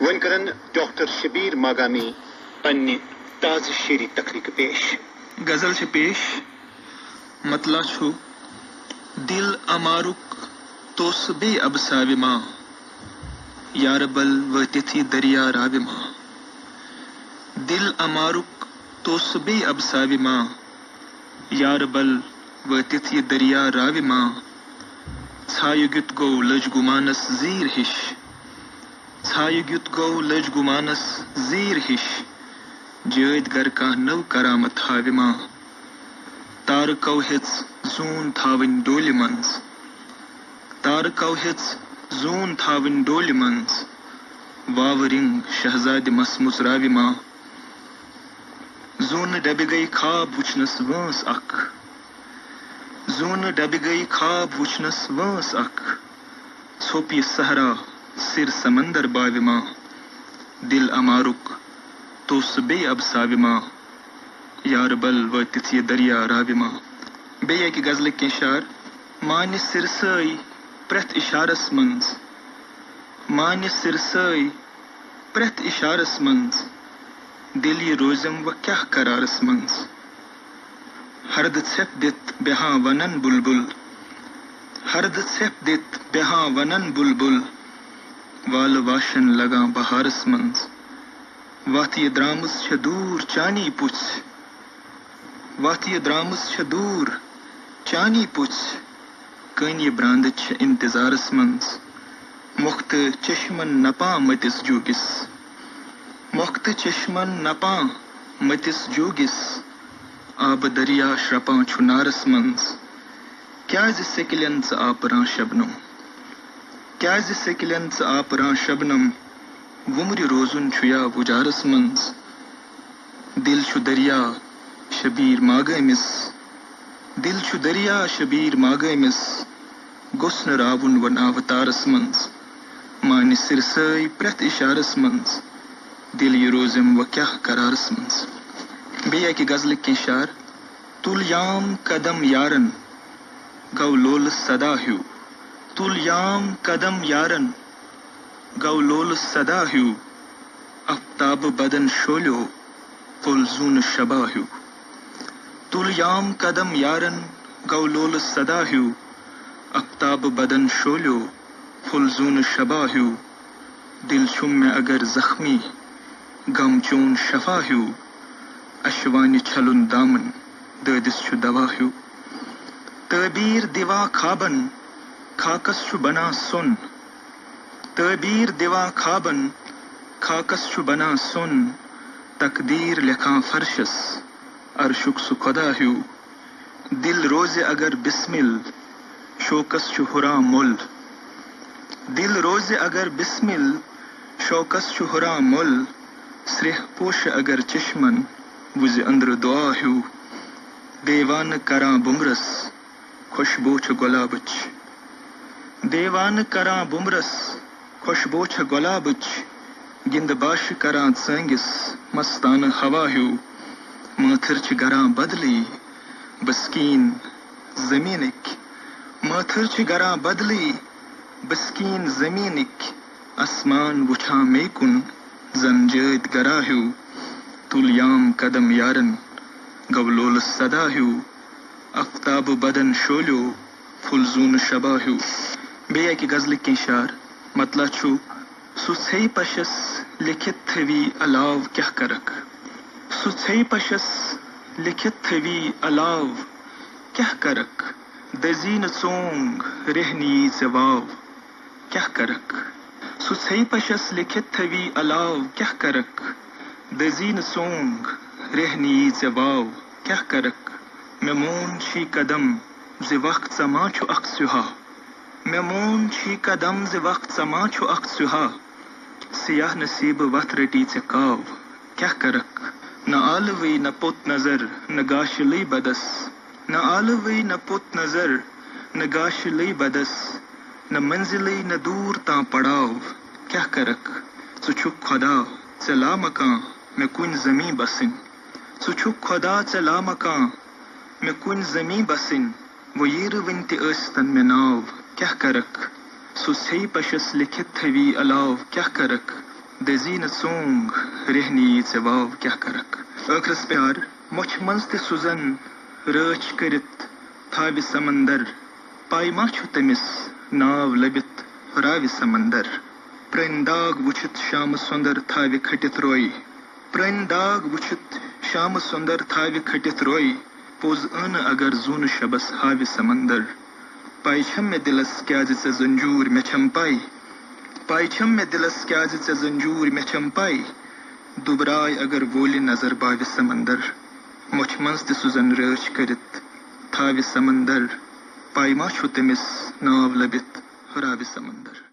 One کرن doctor Shabbir ماگامی پنہ تازہ شعری تخلیق پیش. غزل چھ پیش. مطلع چھُ دل امارک توس بے اب ساوِ ماں یاربل وٲتِتھ دریا راوِ ماں. دل امارک توس بے اب ساوِ ماں یاربل وٲتِتھ دریا راوِ ماں. ژھایہِ گیُت گوٚو لٔج گُمانس زیٖر ہِش ژھایہِ گیُت گوٚو لٔج گُمانس زیٖر ہِش جٲدۍ گر کانٛہہ نٔو کرامت ہاوِ ماں. تارٕ کو ہیٚژ زوٗن تھاوٕنۍ ڈولہِ منٛز تارٕ کو ہیٚژ زوٗن تھاوٕنۍ ڈولہِ منٛز واوٕ رنٛگ شہزادِ مس مُژراوِ ماں. زوٗنہٕ ڈبہِ گٔیہِ خواب وٕچھنس وٲنٛس اکھ زوٗنہٕ ڈبہِ گٔیہِ خواب وٕچھنس وٲنٛس اکھ ژھوٚپ یہِ صحرا سِر سمندر باوِ ماں. دل امارک توس بیٚیہِ اب ساوِ ماں یاربل وٲتِتھ یہِ دریا راوِ ماں. بیٚیہِ اکہِ غزلٕکۍ کینٛہہ شعر. مانہِ سِرسٲے پرٛٮ۪تھ اِشارس منٛز مانہِ سِرسٲے پرٛٮ۪تھ اِشارس منٛز دِل یہِ روزٮ۪م وۄنۍ کیٛاہ قرارس منٛز. ہردٕ ژھٮ۪پھ دِتھ بیٚہان ونن بُلبُل ہردٕ ژھٮ۪پھ دِتھ بیٚہان ونن بُلبُل والہٕ واشن لگان بہارس منٛز. وتھ یہِ درٛامٕژ چھےٚ دوٗر چانی پُژھ وتھ یہِ درٛامٕژ چھےٚ دوٗر چانی پُژھ کٔنۍ یہِ برٛانٛدٕ چھِ انتظارس منٛز. مۄختہٕ چشمن نپان مٔتِس جوٗگِس مۄختہٕ چشمن نپان مٔتِس جوٗگِس آبہٕ دریا شرٛپان چھُ نارس منٛز. کیٛازِ سیٚکلٮ۪ن ژٕ آپران شبنم کیٛازِ سیٚکلٮ۪ن ژٕ آپران شبنم وُمرِ روزُن چھُ یا وُجارس منٛز. دل چھُ دریا شبیٖر ماگٲمِس دل چھُ دریا شبیٖر ماگٲمِس گوٚژھ نہٕ راوُن وۄنۍ آوتارس منٛز. مانہِ سِرسٲے پرٛٮ۪تھ اِشارس منٛز دل یہِ روزٮ۪م وۄنۍ کیٛاہ قرارس منٛز. بیٚیہِ اکہِ غزلٕکۍ کینٛہہ شعر. تُل یام قدم یارن گوٚو لولہٕ صدا ہیوٗ تُل یام قدم یارن گوٚو لولہٕ صدا ہیوٗ افتابہٕ بدن شولیو پھوٚل زوٗنہٕ شبا ہیوٗ. تُل یام قدم یارن گوٚو لولہٕ صدا ہیوٗ افتابہٕ بدن شولیو پھوٚل زوٗنہٕ شبا ہیوٗ. دل چھُم مےٚ اگر زخمی غم چون شفا ہیوٗ اشوانہِ چھلُن دامن دٲدِس چھُ دوا ہیوٗ. تعبیٖر دِوان خابن خاکس چھُ بنان سۄن تعبیٖر دِوان خابن خاکس چھُ بنان سۄن تقدیٖر لیکھان فرشس عرشُک سُہ خۄدا ہیوٗ. دل روزِ اگر بسمل شوقس چھُ ہُران مۄل دل روزِ اگر بسمل شوقس چھُ ہُران مۄل سرٛیٚہہ پوشہِ اگر چشمن وُزِ أنٛدرٕ دُعا ہیوٗ. دیوانہٕ کران بُمرس خوشبوٗ چھِ گۄلابٕچ دیوانہٕ کران بُمرس خوشبوٗ چھےٚ گۄلابٕچ گِنٛدٕ باشہِ کران ژٲنٛگِس مستانہٕ ہوا ہیوٗ. مٲتھٕر چھِ گران بدلٕے بسکیٖن زمیٖنٕکۍ مٲتھٕر چھِ گران بدلٕے بسکیٖن زمیٖنٕکۍ اسمان وٕچھان مے کُن زن جٲدۍ گرا ہیوٗ. تُل یام قدم یارن گوٚو لولہٕ صدا ہیوٗ افتابہٕ بدن شولیو پھوٚل زوٗنہٕ شبا ہیوٗ. بیٚیہِ اکہِ غزلٕکۍ کینٛہہ شعر. مطلع چھُ سُہ ژھیٚیہِ پشس لیکھِتھ تھٔوی علاو کیٛاہ کرکھ سُہ ژھیٚیہِ پشس لیکھِتھ تھٔوی علاو کیٛاہ کرکھ دٔزی نہٕ ژونٛگ رٮ۪ہہ نِیی ژےٚ واو کیٛاہ کرکھ. سُہ ژھیٚیہِ پشس لیکھِتھ تھٔوی علاو کیٛاہ کرکھ دٔزی نہٕ ژونٛگ رٮ۪ہہ نِیی ژےٚ واو کیٛاہ کرکھ. مےٚ مون چھی قدم زِ وق ژٕ ما چھُ اکھ سیُہا مےٚ مون چھی قدم زِ وق ژٕ ما چھُ اکھ سیُہا سِیاہ نصیٖبہٕ وتھ رٔٹی ژےٚ کاو کیٛاہ کرکھ. نہ عالوٕے نہ پوٚت نظر نہ گاشلٕے بدس نہ عالوٕے نہ پوٚت نظر نہ گاشلٕے بدس نہ منزلٕے نہ دوٗر تام پڑاو کیٛاہ کرکھ. ژٕ چھُکھ خۄدا ژےٚ لامکان مےٚ کُنہِ زمیٖن بسٕنۍ ژٕ چھُکھ خۄدا ژےٚ لامکان مےٚ کُنہِ زمیٖن بسٕنۍ وۄیٖرٕ وٕنہِ تہِ ٲسۍتن مےٚ ناو کیٛاہ کرکھ. سُہ ژھیٚیہِ پشس لیکھِتھ تھٔوی علاو کیٛاہ کرکھ دزی نہ ژونگ رہنی ژے واو کیا کرک ٲخرس پیار مۄچھِ منٛز تہِ سوزن رٲچھ کٔرِتھ تھاوِ سمندر پاے ما چھُ تٔمِس ناو لٔبِتھ راوِ سمندر پرٛٲنۍ داغ وٕچھِتھ شامہٕ سۄندر تھاوِ کھٔٹِتھ روے پرٛٲنۍ داغ وٕچھِتھ شامہٕ سۄندر تھاوِ کھٔٹِتھ روے پوٚز ٲنہٕ اگر زوٗنہٕ شبس ہاوِ سمندر پاے چھم مےٚ دِلس کیٛازِ ژےٚ زنجوٗر مےٚ چھم پاے پاے چھم مےٚ دِلس کیٛازِ ژےٚ زنجوٗر مےٚ چھم پاے دُبراے اگر وولہِ نظر باوِ سمندر مۄچھِ منٛز تہِ سوزن رٲچھ کٔرِتھ تھاوِ سمندر پاے ما چھُ تٔمِس ناو لٔبِتھ راوِ سمندر